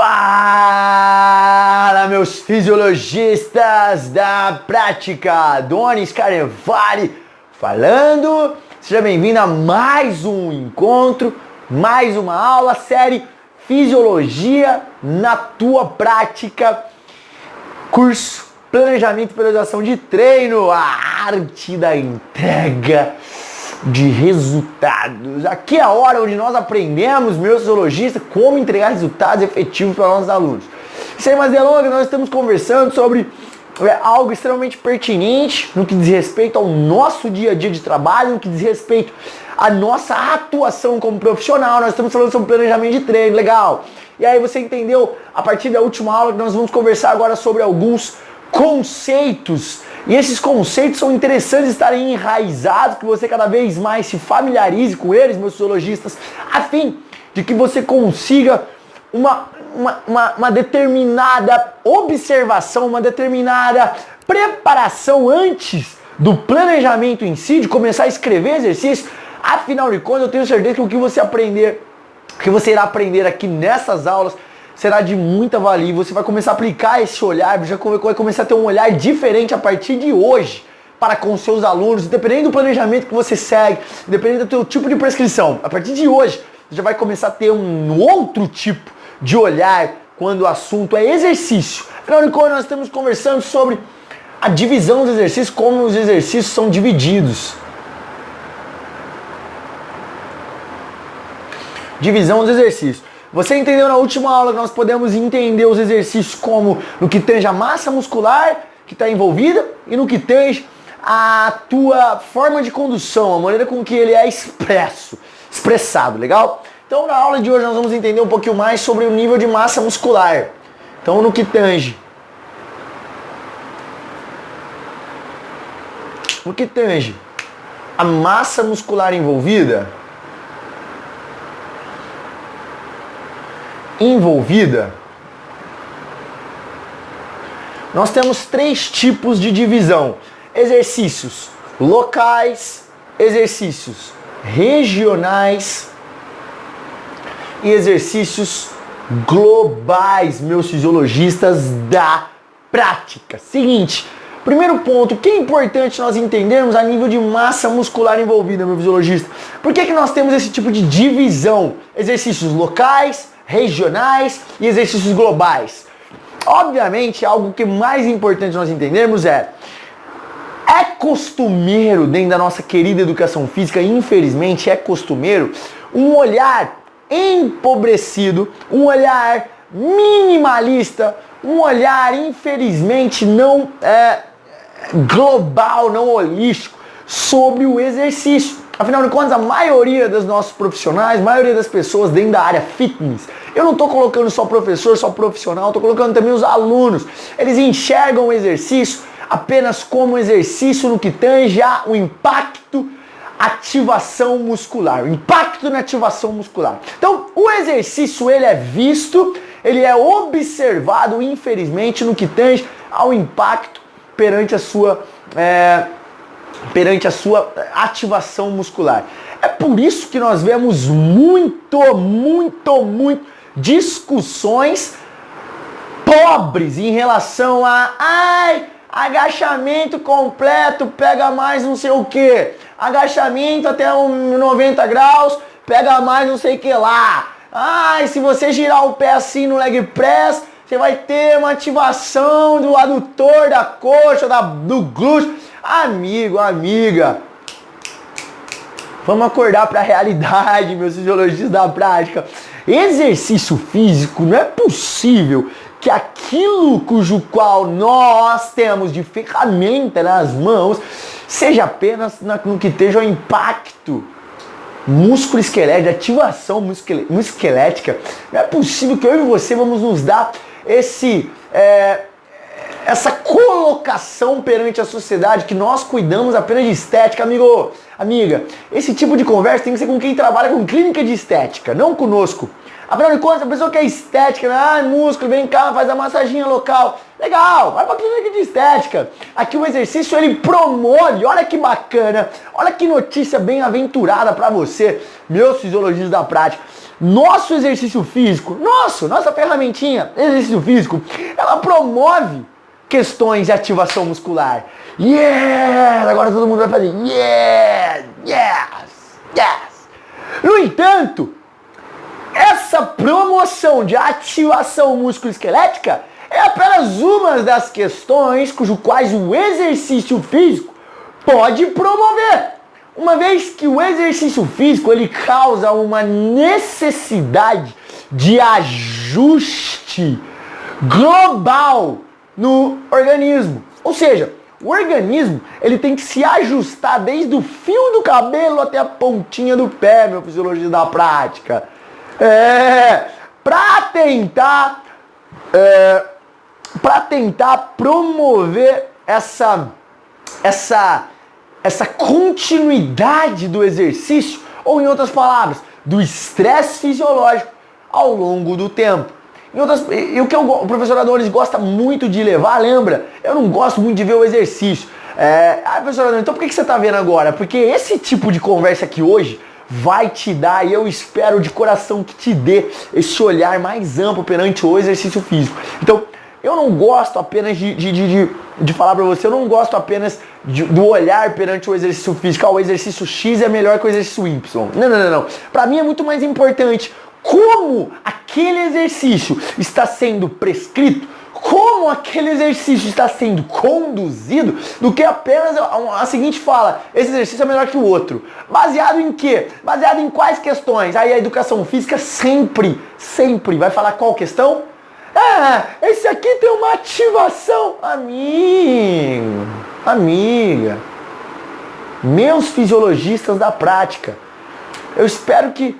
Fala, meus fisiologistas da prática, Donis Carnevale falando. Seja bem-vindo a mais um encontro, mais uma aula, série Fisiologia na tua prática, curso Planejamento e Periodização de Treino, a arte da entrega de resultados. Aqui é a hora onde nós aprendemos, meus fisiologistas, como entregar resultados efetivos para nossos alunos. Sem mais delongas, nós estamos conversando sobre algo extremamente pertinente no que diz respeito ao nosso dia a dia de trabalho, no que diz respeito à nossa atuação como profissional. Nós estamos falando sobre planejamento de treino, legal. E aí você entendeu, a partir da última aula, que nós vamos conversar agora sobre alguns conceitos. E esses conceitos são interessantes estarem enraizados, que você cada vez mais se familiarize com eles, meus fisiologistas, a fim de que você consiga uma determinada observação, uma determinada preparação antes do planejamento em si, de começar a escrever exercícios. Afinal de contas, eu tenho certeza que o que você irá aprender aqui nessas aulas será de muita valia. Você vai começar a aplicar esse olhar, já vai começar a ter um olhar diferente a partir de hoje para com seus alunos, dependendo do planejamento que você segue, dependendo do teu tipo de prescrição. A partir de hoje, você já vai começar a ter um outro tipo de olhar quando o assunto é exercício. Afinal de contas, nós estamos conversando sobre a divisão dos exercícios, como os exercícios são divididos. Divisão dos exercícios. Você entendeu na última aula que nós podemos entender os exercícios como no que tange a massa muscular que está envolvida e no que tange a tua forma de condução, a maneira com que ele é expressado, legal? Então na aula de hoje nós vamos entender um pouquinho mais sobre o nível de massa muscular. Então no que tange a massa muscular envolvida, nós temos três tipos de divisão: exercícios locais, exercícios regionais e exercícios globais, meus fisiologistas da prática. Seguinte, primeiro ponto, que é importante nós entendermos a nível de massa muscular envolvida, meu fisiologista. Por que nós temos esse tipo de divisão? Exercícios locais, regionais e exercícios globais. Obviamente, algo que é mais importante nós entendermos é costumeiro dentro da nossa querida educação física, infelizmente é costumeiro, um olhar empobrecido, um olhar minimalista, um olhar infelizmente não global, não holístico sobre o exercício. Afinal de contas, a maioria dos nossos profissionais, a maioria das pessoas dentro da área fitness, eu não estou colocando só professor, só profissional, estou colocando também os alunos. Eles enxergam o exercício apenas como exercício no que tange o impacto, ativação muscular. O impacto na ativação muscular. Então, o exercício ele é visto, ele é observado, infelizmente, no que tange ao impacto perante a sua ativação muscular. É por isso que nós vemos muito discussões pobres em relação a agachamento completo pega mais não sei o que, agachamento até 90 graus pega mais não sei o que lá. Se você girar o pé assim no leg press, você vai ter uma ativação do adutor, da coxa, do glúteo. Amigo, amiga, vamos acordar para a realidade, meus fisiologistas da prática. Exercício físico, não é possível que aquilo cujo qual nós temos de ferramenta nas mãos seja apenas no que esteja o impacto músculo-esquelético, ativação musculoesquelética. Não é possível que eu e você vamos nos dar essa colocação perante a sociedade que nós cuidamos apenas de estética. Amigo, amiga, esse tipo de conversa tem que ser com quem trabalha com clínica de estética, não conosco. Afinal de contas, a pessoa que é estética, músculo, vem cá, faz a massaginha local. Legal, vai pra clínica de estética. Aqui o exercício, ele promove, olha que bacana, olha que notícia bem-aventurada pra você, meus fisiologistas da prática. nosso exercício físico, nossa ferramentinha, exercício físico, ela promove questões de ativação muscular. Yes! Agora todo mundo vai fazer yes, yes, yes. No entanto, essa promoção de ativação musculoesquelética é apenas uma das questões quais o exercício físico pode promover. Uma vez que o exercício físico ele causa uma necessidade de ajuste global no organismo. Ou seja, o organismo ele tem que se ajustar desde o fio do cabelo até a pontinha do pé, meu fisiologista da prática. Para tentar promover essa continuidade do exercício, ou em outras palavras, do estresse fisiológico ao longo do tempo. E o que o professor Adonis gosta muito de levar, lembra? Eu não gosto muito de ver o exercício. Professor Adonis, então por que você está vendo agora? Porque esse tipo de conversa aqui hoje vai te dar, e eu espero de coração que te dê esse olhar mais amplo perante o exercício físico. Então, eu não gosto apenas de falar pra você, eu não gosto apenas do olhar perante o exercício físico. O exercício X é melhor que o exercício Y. Não. Pra mim é muito mais importante como aquele exercício está sendo prescrito, como aquele exercício está sendo conduzido, do que apenas a seguinte fala, esse exercício é melhor que o outro. Baseado em quê? Baseado em quais questões? Aí a educação física sempre vai falar qual questão? Esse aqui tem uma ativação. Amigo, amiga, meus fisiologistas da prática, eu espero que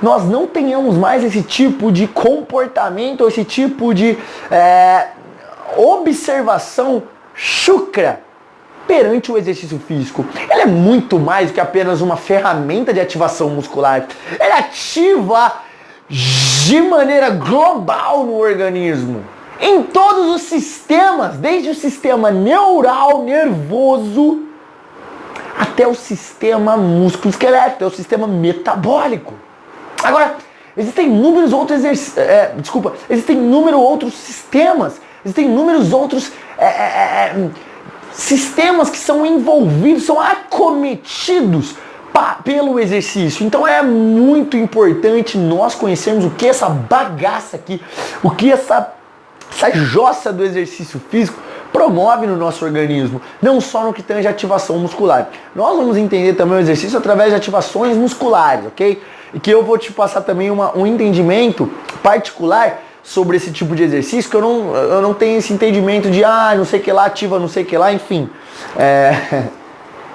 nós não tenhamos mais esse tipo de comportamento, esse tipo de observação chucra perante o exercício físico. Ele é muito mais do que apenas uma ferramenta de ativação muscular. Ele ativa de maneira global no organismo, em todos os sistemas, desde o sistema neural, nervoso, até o sistema musculoesquelético, até o sistema metabólico. Agora, existem inúmeros outros sistemas, existem inúmeros outros sistemas que são envolvidos, são acometidos pelo exercício. Então é muito importante nós conhecermos o que essa bagaça aqui, o que essa jossa do exercício físico promove no nosso organismo, não só no que tange a ativação muscular. Nós vamos entender também o exercício através de ativações musculares, ok? E que eu vou te passar também um entendimento particular sobre esse tipo de exercício, que eu não tenho esse entendimento de não sei que lá ativa, não sei que lá, enfim.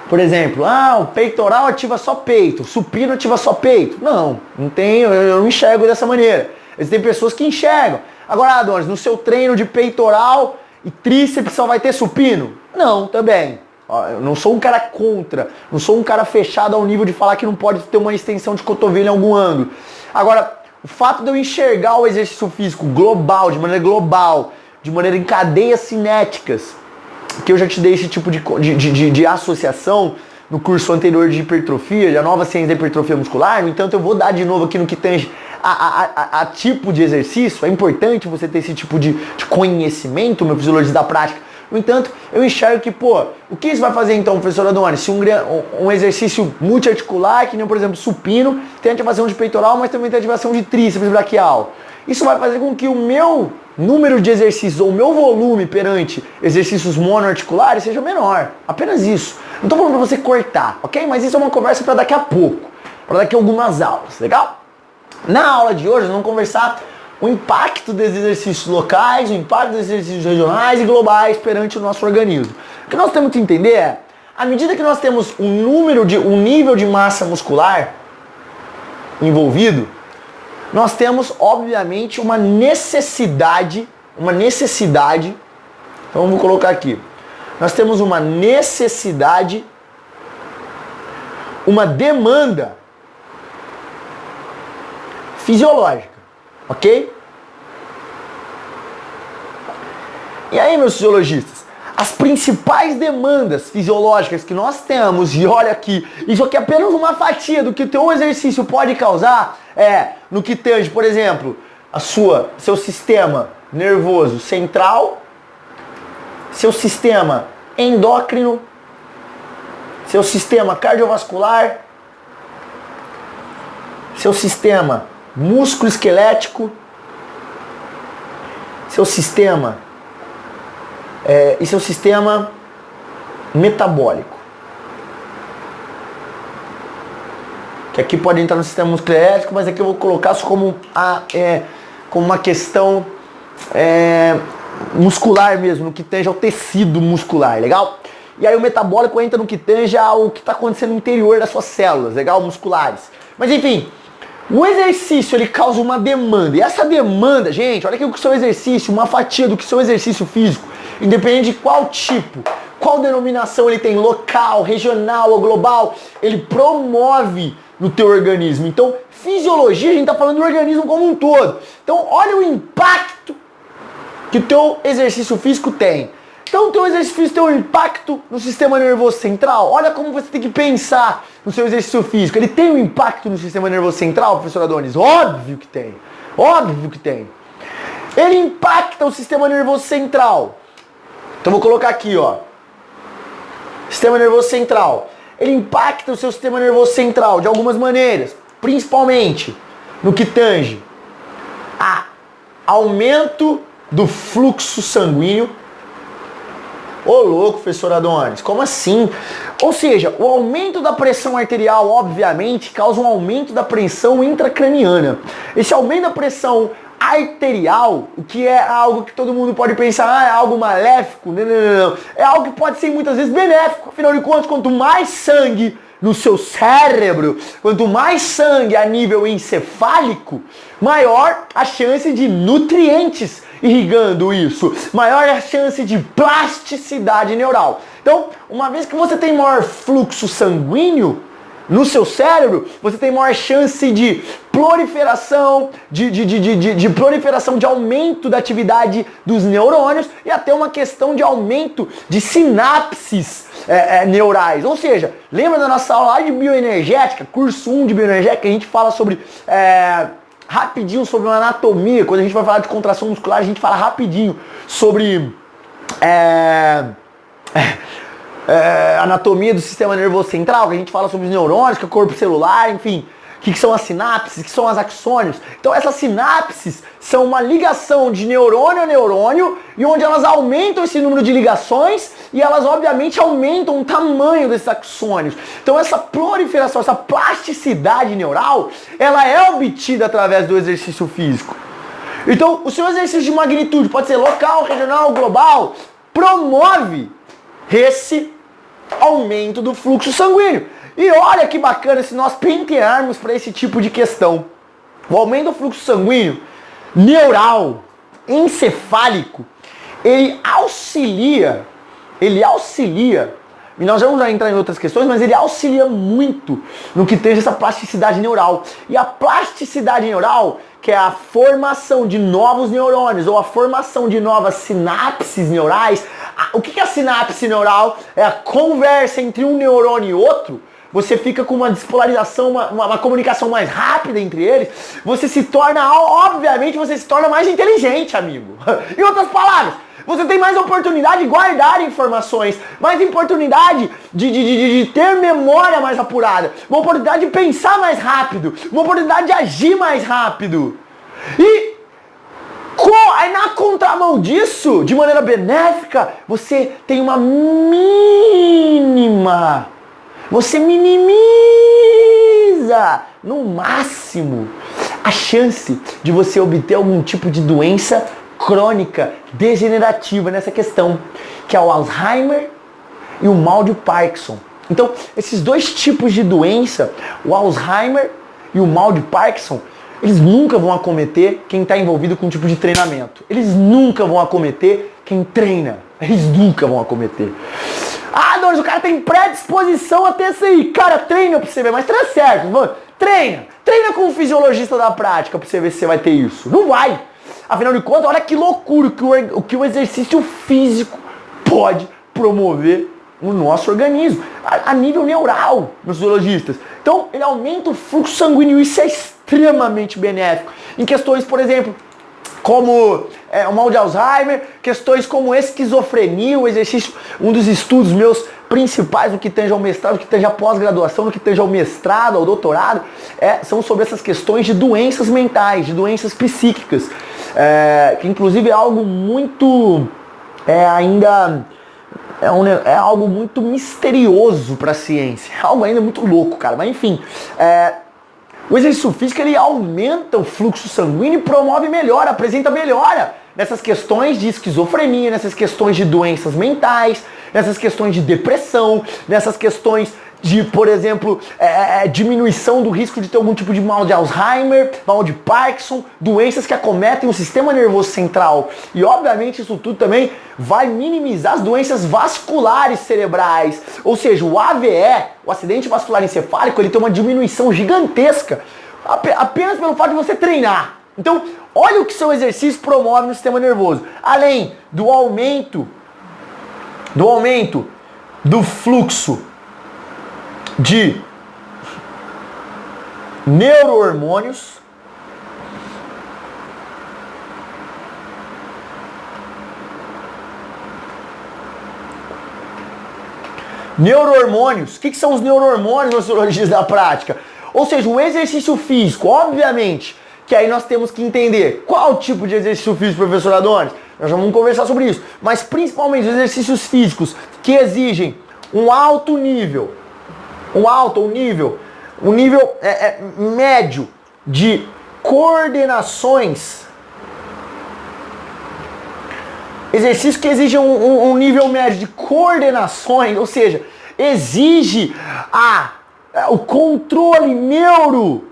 Por exemplo, o peitoral ativa só peito, o supino ativa só peito. Não tenho, eu não enxergo dessa maneira. Existem pessoas que enxergam. Agora, Adonis, no seu treino de peitoral e tríceps só vai ter supino? Não, também. Eu não sou um cara contra, não sou um cara fechado ao nível de falar que não pode ter uma extensão de cotovelo em algum ângulo. Agora, o fato de eu enxergar o exercício físico global, de maneira em cadeias cinéticas, que eu já te dei esse tipo de associação no curso anterior de hipertrofia, de a nova ciência da hipertrofia muscular. No entanto, eu vou dar de novo aqui no que tange a tipo de exercício. É importante você ter esse tipo de conhecimento, meu fisiologista da prática. No entanto, eu enxergo que, o que isso vai fazer então, professor Adonis? Se um exercício multiarticular, que nem, por exemplo, supino, tem ativação de peitoral, mas também tem ativação de tríceps braquial. Isso vai fazer com que o meu número de exercícios, ou o meu volume perante exercícios monoarticulares seja menor. Apenas isso. Não estou falando para você cortar, ok? Mas isso é uma conversa para daqui a pouco, para daqui a algumas aulas, legal? Na aula de hoje, nós vamos conversar o impacto dos exercícios locais, o impacto dos exercícios regionais e globais perante o nosso organismo. O que nós temos que entender é, à medida que nós temos um nível de massa muscular envolvido, nós temos, obviamente, uma necessidade, então vamos colocar aqui, nós temos uma necessidade, uma demanda fisiológica, ok? E aí, meus fisiologistas, as principais demandas fisiológicas que nós temos, e olha aqui, isso aqui é apenas uma fatia do que o teu exercício pode causar, no que tange, por exemplo, seu sistema nervoso central, seu sistema endócrino, seu sistema cardiovascular, seu sistema músculo-esquelético, seu sistema e seu sistema metabólico. Que aqui pode entrar no sistema musculoesquelético, mas aqui eu vou colocar só como uma questão muscular mesmo, no que tange ao tecido muscular, legal? E aí o metabólico entra no que tange ao que está acontecendo no interior das suas células, legal? Musculares. Mas enfim, o exercício ele causa uma demanda. E essa demanda, gente, olha aqui o que o seu exercício, uma fatia do que o seu exercício físico, independente de qual tipo, qual denominação ele tem, local, regional ou global, ele promove no teu organismo. Então, fisiologia, a gente está falando do organismo como um todo. Então, olha o impacto que o teu exercício físico tem. Então, o teu exercício físico tem um impacto no sistema nervoso central. Olha como você tem que pensar no seu exercício físico. Ele tem um impacto no sistema nervoso central, professor Adonis? Óbvio que tem. Óbvio que tem. Ele impacta o sistema nervoso central. Então, vou colocar aqui, ó. Sistema nervoso central. Ele impacta o seu sistema nervoso central de algumas maneiras. Principalmente no que tange a aumento do fluxo sanguíneo. Ô louco, professor Adonis, como assim? Ou seja, o aumento da pressão arterial, obviamente, causa um aumento da pressão intracraniana. Esse aumento da pressão arterial, o que é algo que todo mundo pode pensar, é algo maléfico? Não. É algo que pode ser muitas vezes benéfico. Afinal de contas, quanto mais sangue no seu cérebro, quanto mais sangue a nível encefálico, maior a chance de nutrientes irrigando isso, maior a chance de plasticidade neural. Então, uma vez que você tem maior fluxo sanguíneo no seu cérebro, você tem maior chance de proliferação, de proliferação, de aumento da atividade dos neurônios e até uma questão de aumento de sinapses neurais. Ou seja, lembra da nossa aula lá de bioenergética, curso 1 de bioenergética, que a gente fala sobre rapidinho sobre uma anatomia. Quando a gente vai falar de contração muscular, a gente fala rapidinho sobre anatomia do sistema nervoso central, que a gente fala sobre os neurônios, que é o corpo celular, enfim, o que são as sinapses, o que são as axônios. Então essas sinapses são uma ligação de neurônio a neurônio, e onde elas aumentam esse número de ligações e elas obviamente aumentam o tamanho desses axônios. Então essa proliferação, essa plasticidade neural, ela é obtida através do exercício físico. Então o seu exercício de magnitude, pode ser local, regional, global, promove esse aumento do fluxo sanguíneo. E olha que bacana se nós pentearmos para esse tipo de questão. O aumento do fluxo sanguíneo neural, encefálico, ele auxilia, e nós vamos entrar em outras questões, mas ele auxilia muito no que tem essa plasticidade neural. E a plasticidade neural, que é a formação de novos neurônios ou a formação de novas sinapses neurais. O que é a sinapse neural? É a conversa entre um neurônio e outro. Você fica com uma despolarização, uma comunicação mais rápida entre eles. Você se torna, obviamente, você se torna mais inteligente, amigo. Em outras palavras, você tem mais oportunidade de guardar informações, mais oportunidade de ter memória mais apurada, uma oportunidade de pensar mais rápido, uma oportunidade de agir mais rápido. E aí na contramão disso, de maneira benéfica, você tem uma você minimiza no máximo a chance de você obter algum tipo de doença crônica, degenerativa nessa questão, que é o Alzheimer e o mal de Parkinson. Então, esses dois tipos de doença, o Alzheimer e o mal de Parkinson, eles nunca vão acometer quem está envolvido com um tipo de treinamento. Eles nunca vão acometer quem treina. Eles nunca vão acometer. Ah, Doris, o cara tem predisposição a ter isso aí. Cara, treina pra você ver, mas treina certo. Treina com um fisiologista da prática pra você ver se você vai ter isso. Não vai. Afinal de contas, olha que loucura o que o exercício físico pode promover o nosso organismo, a nível neural, meus fisiologistas. Então, ele aumenta o fluxo sanguíneo, isso é extremamente benéfico. Em questões, por exemplo, como o mal de Alzheimer, questões como esquizofrenia, o exercício, um dos estudos meus principais no que tange ao mestrado, no que tange à pós-graduação, no que tange ao mestrado, ao doutorado, são sobre essas questões de doenças mentais, de doenças psíquicas, que inclusive é algo muito, ainda... É algo muito misterioso para a ciência, é algo ainda muito louco, cara. Mas enfim, o exercício físico ele aumenta o fluxo sanguíneo e promove melhora, apresenta melhora nessas questões de esquizofrenia, nessas questões de doenças mentais, nessas questões de depressão, nessas questões de, por exemplo, diminuição do risco de ter algum tipo de mal de Alzheimer, mal de Parkinson, doenças que acometem o sistema nervoso central. E obviamente isso tudo também vai minimizar as doenças vasculares cerebrais. Ou seja, o AVE, o acidente vascular encefálico, ele tem uma diminuição gigantesca apenas pelo fato de você treinar. Então, olha o que seu exercício promove no sistema nervoso. Além do aumento do fluxo de neurohormônios, o que são os neurohormônios, meus fisiologistas da prática? Ou seja, o exercício físico, obviamente, que aí nós temos que entender qual tipo de exercício físico, professor Adonis, nós já vamos conversar sobre isso, mas principalmente os exercícios físicos que exigem um alto nível, um nível médio de coordenações, exercícios que exigem um nível médio de coordenações, ou seja, exige o controle neuromotor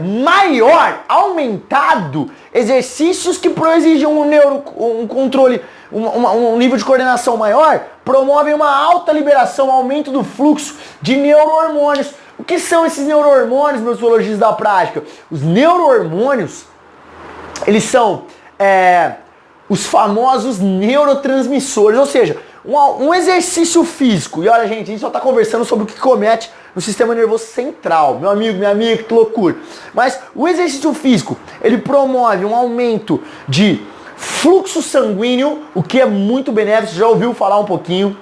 maior, aumentado, exercícios que exigem um controle, um nível de coordenação maior, promovem uma alta liberação, aumento do fluxo de neurohormônios. O que são esses neurohormônios, meus fisiologistas da prática? Os neurohormônios, eles são os famosos neurotransmissores, ou seja, um exercício físico. E olha, gente, a gente só está conversando sobre o que comete no sistema nervoso central. Meu amigo, minha amiga, que loucura. Mas o exercício físico, ele promove um aumento de fluxo sanguíneo, o que é muito benéfico, você já ouviu falar um pouquinho.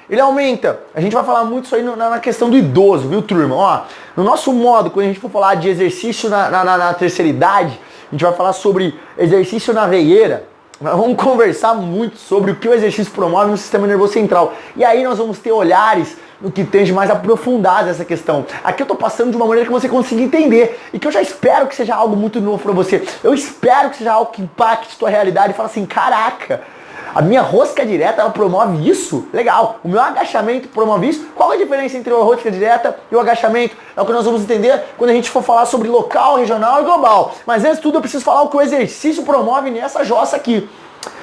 Ele aumenta, a gente vai falar muito isso aí na questão do idoso, viu, turma? Ó, no nosso modo, quando a gente for falar de exercício na terceira idade, a gente vai falar sobre exercício na veieira. Nós vamos conversar muito sobre o que o exercício promove no sistema nervoso central. E aí nós vamos ter olhares no que tange mais aprofundados essa questão. Aqui eu tô passando de uma maneira que você consiga entender. E que eu já espero que seja algo muito novo para você. Eu espero que seja algo que impacte sua realidade e fala assim, caraca, a minha rosca direta, ela promove isso? Legal. O meu agachamento promove isso? Qual é a diferença entre a rosca direta e o agachamento? É o que nós vamos entender quando a gente for falar sobre local, regional e global. Mas antes de tudo eu preciso falar o que o exercício promove nessa jossa aqui.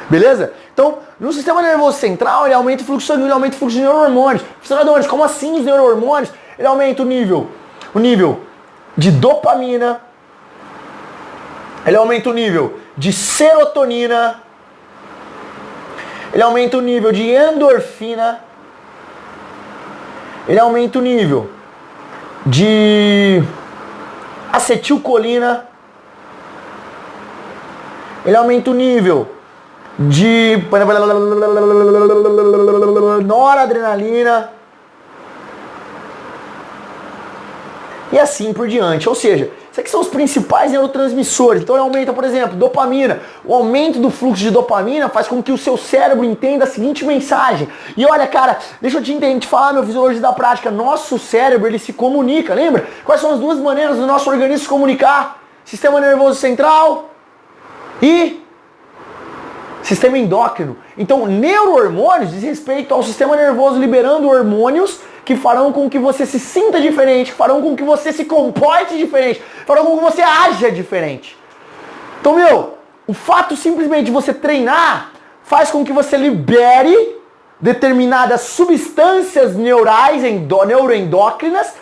Beleza? Então, no sistema nervoso central, ele aumenta o fluxo sanguíneo, ele aumenta o fluxo de neurohormônios. Professor, como assim os neurohormônios? Ele aumenta o nível de dopamina, ele aumenta o nível de serotonina, ele aumenta o nível de endorfina, ele aumenta o nível de acetilcolina, ele aumenta o nível de noradrenalina e assim por diante. Ou seja, esses aqui são os principais neurotransmissores. Então ele aumenta, por exemplo, dopamina. O aumento do fluxo de dopamina faz com que o seu cérebro entenda a seguinte mensagem. E olha, cara, deixa eu te falar, meu fisiologista da prática, nosso cérebro, ele se comunica, lembra? Quais são as duas maneiras do nosso organismo se comunicar? Sistema nervoso central e sistema endócrino. Então, neurohormônios diz respeito ao sistema nervoso liberando hormônios que farão com que você se sinta diferente, farão com que você se comporte diferente, farão com que você haja diferente. Então, o fato simplesmente de você treinar faz com que você libere determinadas substâncias neurais, neuroendócrinas,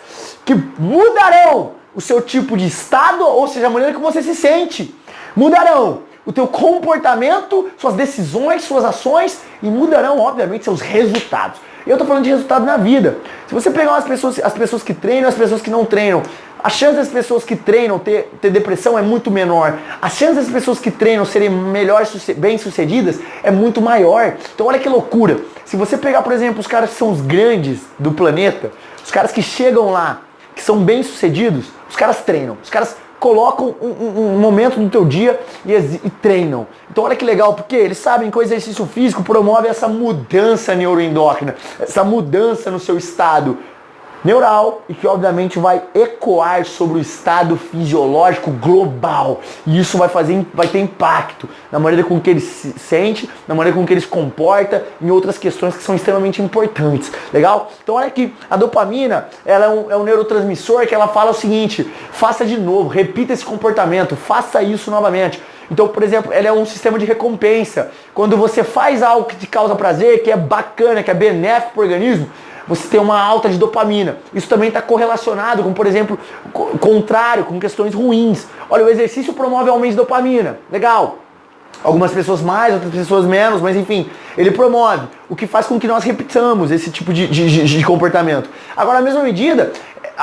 que mudarão o seu tipo de estado, ou seja, a maneira que você se sente. Mudarão o teu comportamento, suas decisões, suas ações e mudarão, obviamente, seus resultados. Eu tô falando de resultado na vida. Se você pegar as pessoas que treinam e as pessoas que não treinam, a chance das pessoas que treinam ter depressão é muito menor. A chance das pessoas que treinam serem bem-sucedidas é muito maior. Então olha que loucura. Se você pegar, por exemplo, os caras que são os grandes do planeta, os caras que chegam lá, que são bem-sucedidos, os caras treinam. Os caras colocam um momento no teu dia e treinam. Então olha que legal, porque eles sabem que o exercício físico promove essa mudança neuroendócrina, essa mudança no seu estado neural e que obviamente vai ecoar sobre o estado fisiológico global. E isso vai ter impacto na maneira com que ele se sente, na maneira com que ele se comporta, em outras questões que são extremamente importantes. Legal? Então olha aqui, a dopamina, ela é um neurotransmissor que ela fala o seguinte: faça de novo, repita esse comportamento, faça isso novamente. Então, por exemplo, ela é um sistema de recompensa. Quando você faz algo que te causa prazer, que é bacana, que é benéfico para o organismo, você tem uma alta de dopamina. Isso também está correlacionado com, por exemplo, contrário, com questões ruins. Olha, o exercício promove aumento de dopamina. Legal. Algumas pessoas mais, outras pessoas menos, mas enfim, ele promove. O que faz com que nós repitamos esse tipo de comportamento. Agora, na mesma medida,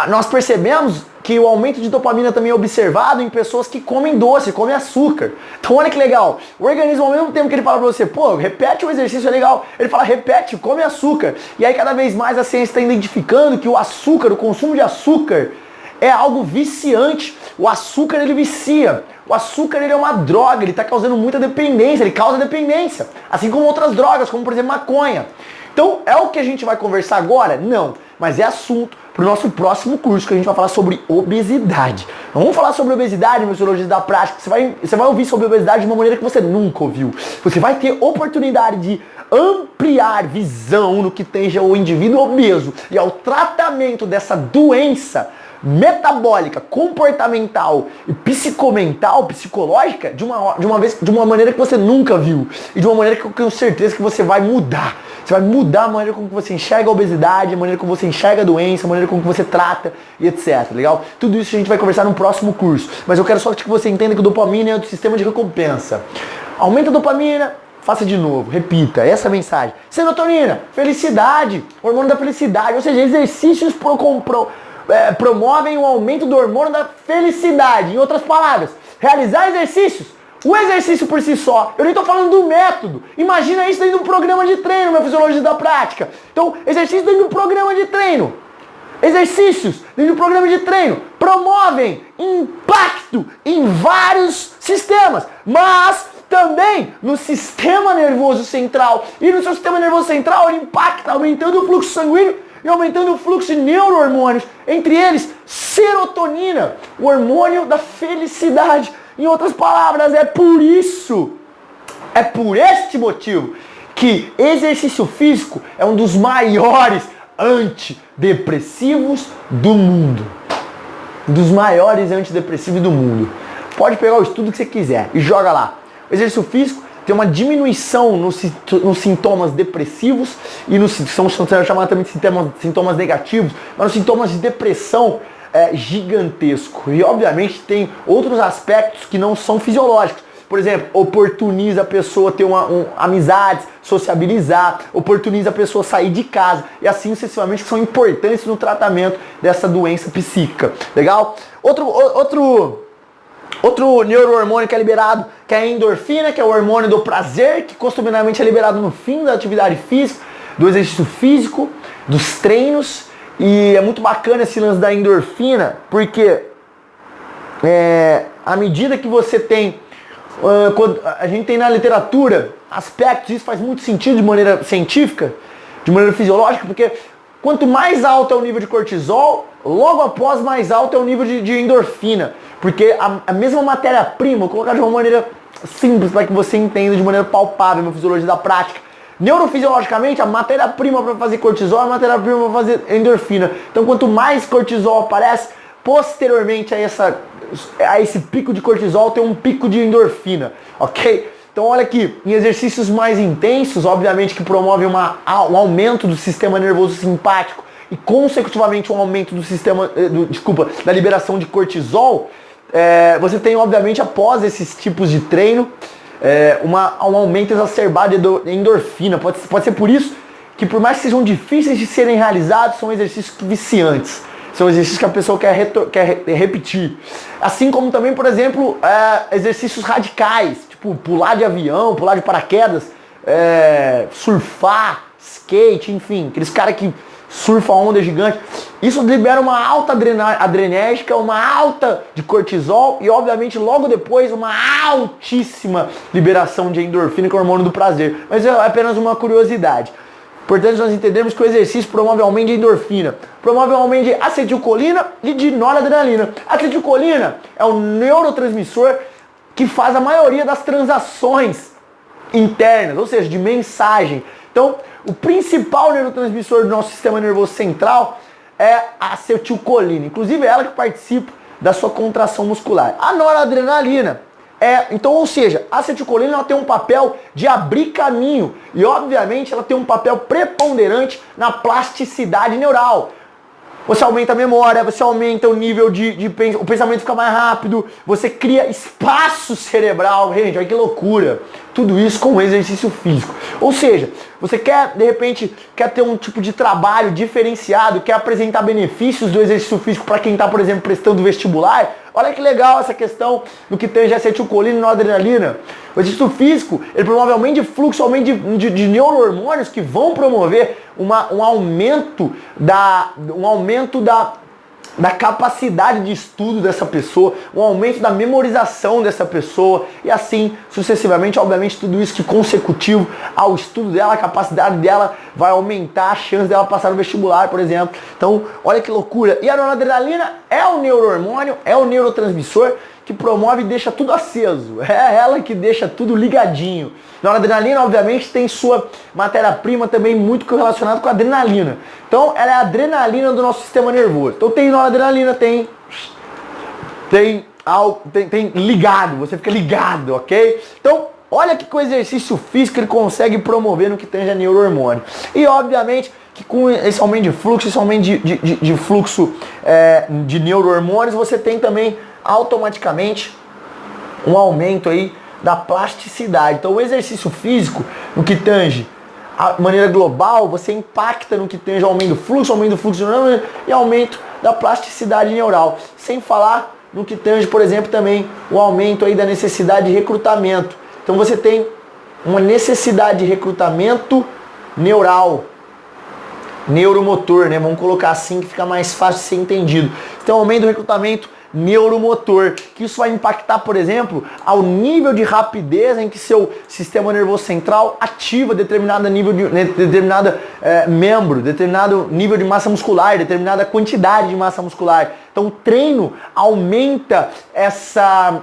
nós percebemos que o aumento de dopamina também é observado em pessoas que comem doce, comem açúcar. Então olha que legal, o organismo ao mesmo tempo que ele fala pra você, pô, repete o exercício, é legal, ele fala, repete, come açúcar. E aí cada vez mais a ciência está identificando que o açúcar, o consumo de açúcar é algo viciante. O açúcar ele vicia, o açúcar ele é uma droga, ele está causando muita dependência, ele causa dependência, assim como outras drogas, como por exemplo maconha. Então é o que a gente vai conversar agora? Não, mas é assunto para o nosso próximo curso, que a gente vai falar sobre obesidade. Então, vamos falar sobre obesidade, Fisiologia da Prática. Você vai ouvir sobre obesidade de uma maneira que você nunca ouviu. Você vai ter oportunidade de ampliar visão no que tange ao indivíduo obeso e ao tratamento dessa doença metabólica, comportamental e psicológica de uma maneira que você nunca viu e de uma maneira que eu tenho certeza que você vai mudar. Você vai mudar a maneira como você enxerga a obesidade, a maneira como você enxerga a doença, a maneira como você trata e etc. Legal? Tudo isso a gente vai conversar no próximo curso. Mas eu quero só que você entenda que o dopamina é do sistema de recompensa. Aumenta a dopamina, faça de novo, repita, essa é a mensagem. Serotonina, felicidade, hormônio da felicidade, ou seja, exercícios promovem o aumento do hormônio da felicidade. Em outras palavras, realizar exercícios, o exercício por si só, eu nem estou falando do método. Imagina isso dentro de um programa de treino, minha Fisiologia da Prática. Então, exercício dentro de um programa de treino. Exercícios dentro do programa de treino promovem impacto em vários sistemas, mas também no sistema nervoso central. E no seu sistema nervoso central ele impacta aumentando o fluxo sanguíneo e aumentando o fluxo de neurohormônios, entre eles serotonina, o hormônio da felicidade. Em outras palavras, é por este motivo que exercício físico é um dos maiores antidepressivos do mundo. Um dos maiores antidepressivos do mundo. Pode pegar o estudo que você quiser e joga lá. O exercício físico tem uma diminuição nos sintomas depressivos e são chamados também de sintomas negativos, mas nos sintomas de depressão gigantesco. E obviamente tem outros aspectos que não são fisiológicos. Por exemplo, oportuniza a pessoa ter amizades, sociabilizar, oportuniza a pessoa sair de casa e assim sucessivamente, que são importantes no tratamento dessa doença psíquica. Legal? Outro neurohormônio que é liberado, que é a endorfina, que é o hormônio do prazer, que costumeiramente é liberado no fim da atividade física, do exercício físico, dos treinos. E é muito bacana esse lance da endorfina, porque à medida que você tem, quando a gente tem na literatura aspectos, isso faz muito sentido de maneira científica, de maneira fisiológica, porque quanto mais alto é o nível de cortisol, logo após mais alto é o nível de endorfina. Porque a mesma matéria-prima, vou colocar de uma maneira simples para que você entenda de maneira palpável na Fisiologia da Prática. Neurofisiologicamente, a matéria-prima para fazer cortisol é a matéria-prima para fazer endorfina. Então, quanto mais cortisol aparece, posteriormente a esse pico de cortisol tem um pico de endorfina, ok? Então, olha aqui, em exercícios mais intensos, obviamente que promovem um aumento do sistema nervoso simpático e, consecutivamente, um aumento do da liberação de cortisol, você tem, obviamente, após esses tipos de treino, um aumento exacerbado de endorfina. Pode ser por isso que, por mais que sejam difíceis de serem realizados, são exercícios viciantes. São exercícios que a pessoa quer repetir. Assim como também, por exemplo, exercícios radicais, tipo pular de avião, pular de paraquedas, surfar, skate, enfim, aqueles caras que surfam a onda gigante. Isso libera uma alta adrenérgica, uma alta de cortisol e, obviamente, logo depois, uma altíssima liberação de endorfina, que é o hormônio do prazer. Mas é apenas uma curiosidade. Importante nós entendermos que o exercício promove o aumento de endorfina, promove o aumento de acetilcolina e de noradrenalina. A acetilcolina é o neurotransmissor que faz a maioria das transações internas, ou seja, de mensagem. Então, o principal neurotransmissor do nosso sistema nervoso central é a acetilcolina. Inclusive, é ela que participa da sua contração muscular. A noradrenalina então, ou seja, a acetilcolina ela tem um papel de abrir caminho e, obviamente, ela tem um papel preponderante na plasticidade neural. Você aumenta a memória, você aumenta o nível o pensamento fica mais rápido, você cria espaço cerebral. Gente, olha que loucura. Tudo isso com o exercício físico. Ou seja, você de repente, quer ter um tipo de trabalho diferenciado, quer apresentar benefícios do exercício físico para quem está, por exemplo, prestando vestibular. Olha que legal essa questão do que tem acetilcolina e noradrenalina. O exercício físico, ele promove aumento de fluxo, aumento de neurohormônios que vão promover um aumento da capacidade de estudo dessa pessoa, um aumento da memorização dessa pessoa e assim sucessivamente. Obviamente tudo isso que consecutivo ao estudo dela, a capacidade dela vai aumentar a chance dela passar no vestibular, por exemplo. Então, olha que loucura. E a noradrenalina é o neurohormônio, é o neurotransmissor que promove e deixa tudo aceso. É ela que deixa tudo ligadinho. A noradrenalina, obviamente, tem sua matéria-prima também muito relacionada com a adrenalina. Então, ela é a adrenalina do nosso sistema nervoso. Então, tem noradrenalina, tem ligado, você fica ligado, ok? Então, olha que com o exercício físico ele consegue promover no que tange a neurohormônio. E, obviamente, que com esse aumento de fluxo, esse aumento de fluxo de neurohormônios, você tem também automaticamente um aumento aí da plasticidade. Então o exercício físico, no que tange a maneira global, você impacta no que tange o aumento do fluxo e aumento da plasticidade neural. Sem falar no que tange, por exemplo, também o aumento aí da necessidade de recrutamento. Então você tem uma necessidade de recrutamento neural, neuromotor, né? Vamos colocar assim que fica mais fácil de ser entendido. Então aumento do recrutamento neuromotor, que isso vai impactar, por exemplo, ao nível de rapidez em que seu sistema nervoso central ativa determinado nível determinado nível de massa muscular, determinada quantidade de massa muscular. Então o treino aumenta essa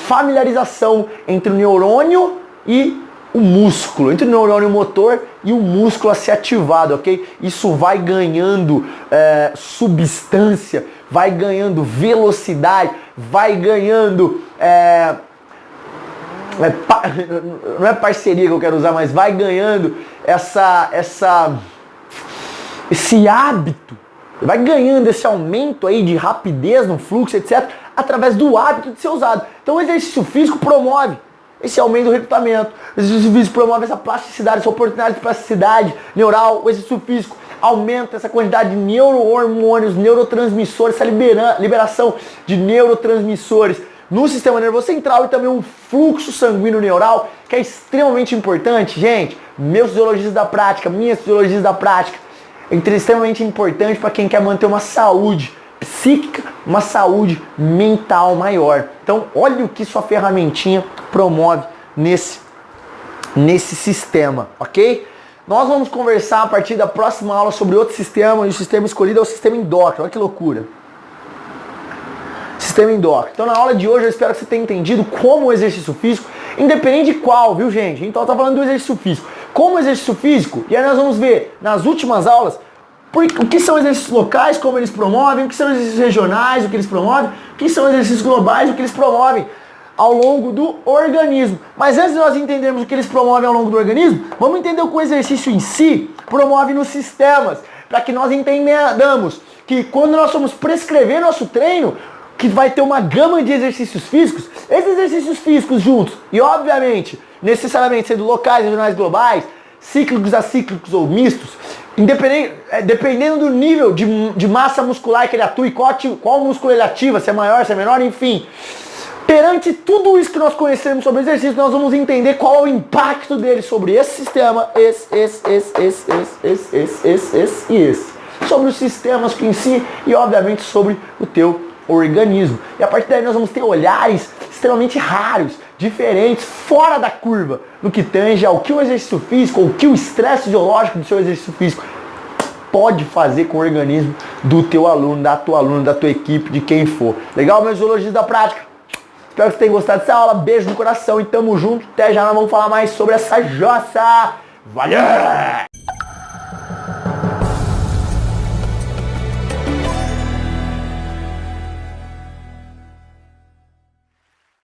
familiarização entre o neurônio e o músculo, entre o neurônio motor e o músculo a ser ativado, ok? Isso vai ganhando substância, vai ganhando velocidade, vai ganhando não é parceria que eu quero usar, mas vai ganhando esse hábito, vai ganhando esse aumento aí de rapidez no fluxo, etc, através do hábito de ser usado. Então o exercício físico promove esse aumento do recrutamento, o exercício físico promove essa plasticidade, essa oportunidade de plasticidade neural, o exercício físico aumenta essa quantidade de neurohormônios, neurotransmissores, essa liberação de neurotransmissores no sistema nervoso central e também um fluxo sanguíneo neural que é extremamente importante. Gente, meus fisiologistas da prática, minhas fisiologistas da prática, é extremamente importante para quem quer manter uma saúde psíquica, uma saúde mental maior. Então, olha o que sua ferramentinha promove nesse sistema, ok? Nós vamos conversar a partir da próxima aula sobre outro sistema, e o sistema escolhido é o sistema endócrino. Olha que loucura. Sistema endócrino. Então, na aula de hoje, eu espero que você tenha entendido como o exercício físico, independente de qual, viu, gente? Então, eu tô falando do exercício físico. Como o exercício físico, e aí nós vamos ver nas últimas aulas o que são exercícios locais, como eles promovem, o que são exercícios regionais, o que eles promovem, o que são exercícios globais, o que eles promovem ao longo do organismo. Mas antes de nós entendermos o que eles promovem ao longo do organismo, vamos entender o que o exercício em si promove nos sistemas, para que nós entendamos que quando nós vamos prescrever nosso treino, que vai ter uma gama de exercícios físicos, esses exercícios físicos juntos, e obviamente, necessariamente sendo locais, regionais, globais, cíclicos, acíclicos ou mistos, dependendo do nível de massa muscular que ele atua e qual músculo ele ativa, se é maior, se é menor, enfim. Perante tudo isso que nós conhecemos sobre exercício, nós vamos entender qual é o impacto dele sobre esse sistema, sobre os sistemas em si e, obviamente, sobre o teu organismo. E a partir daí nós vamos ter olhares extremamente raros, diferentes, fora da curva, no que tange ao que o exercício físico, ou o que o estresse fisiológico do seu exercício físico pode fazer com o organismo do teu aluno, da tua equipe, de quem for. Legal, meus fisiologistas da prática? Espero que você tenha gostado dessa aula. Beijo no coração e tamo junto. Até já nós vamos falar mais sobre essa jossa. Valeu!